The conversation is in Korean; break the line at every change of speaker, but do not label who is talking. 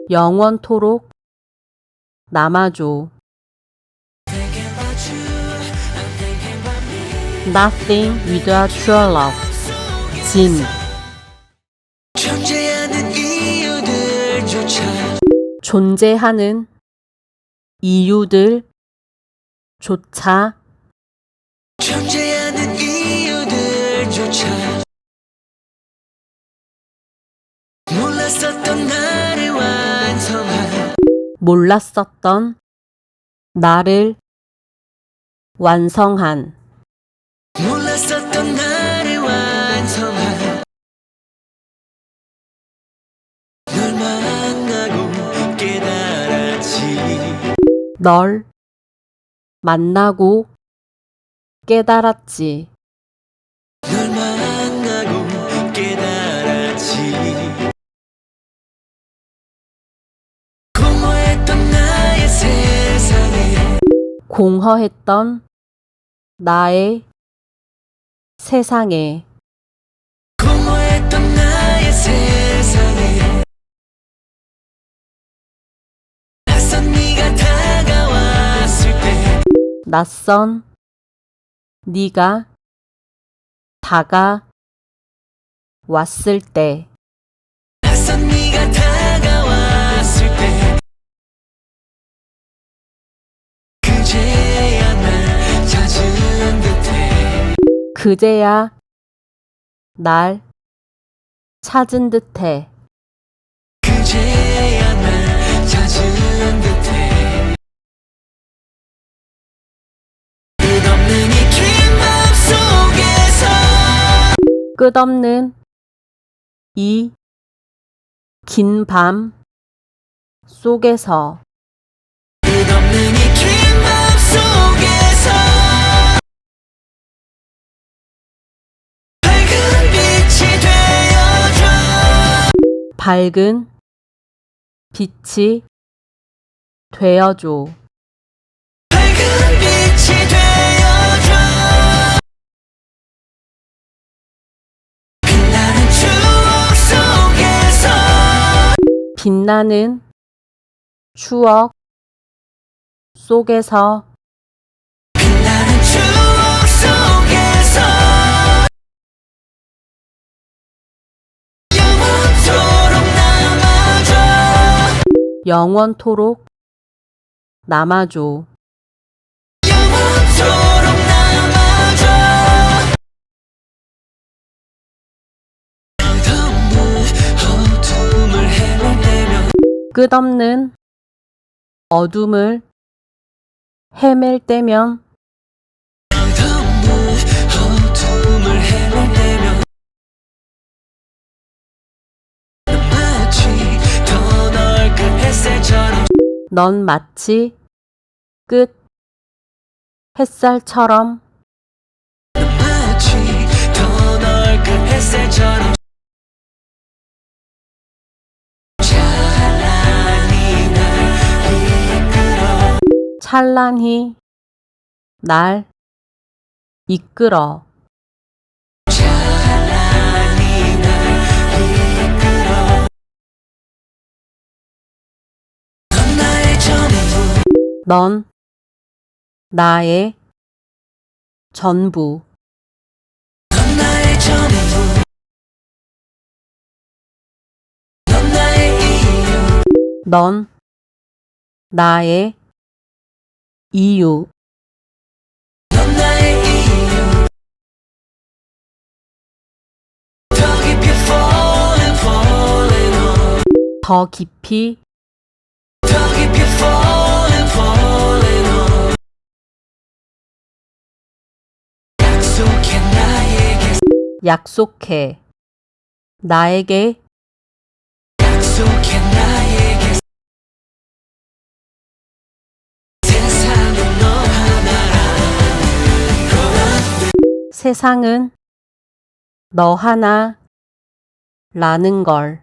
영원토록 남아줘. Nothing without your love. 진. 존재하는 이유들조차 몰랐었던 나를 완성한
널 만나고 깨달았지.
널 만나고 깨달았지.
널 만나고 깨달았지. 공허했던 나의 세상에
공허했던 나의 세상에
공허했던 나의 세상에 낯선 네가 다가왔을 때
낯선 네가 다가왔을 때
낯선 네가 다가왔을 때 그제야 날 찾은 듯해.
그제야 날 찾은 듯해.
그제야 날 찾은 듯해. 끝없는 이 긴 밤 속에서
끝없는 이 긴 밤 속에서
끝없는 이 긴 밤 속에서 밝은 빛이 되어줘.
밝은 빛이 되어줘.
밝은 빛이 되어줘. 빛나는 추억 속에서
빛나는 추억 속에서
빛나는 추억 속에서 영원토록 남아줘.
영원토록 남아줘.
영원토록 남아줘. 끝없는 어둠을 헤맬 때면
끝없는
어둠을 헤맬 때면 넌 마치 더 넓은 햇살처럼
넌 마치 끝 햇살처럼
넌 마치 더 넓은 햇살처럼
찬란히 날 이끌어.
찬란히 날 이끌어. 넌 나의 전부.
넌 나의 전부.
넌 나의 전부. 넌 나의 이유.
넌 나의 이유.
넌 나의 이유. 더 깊이 falling falling on.
더 깊이
더 깊이 falling falling on. 약속해 나에게.
약속해. 나에게
약속해 나에게. 세상은 너 하나라.
세상은 너 하나라는 걸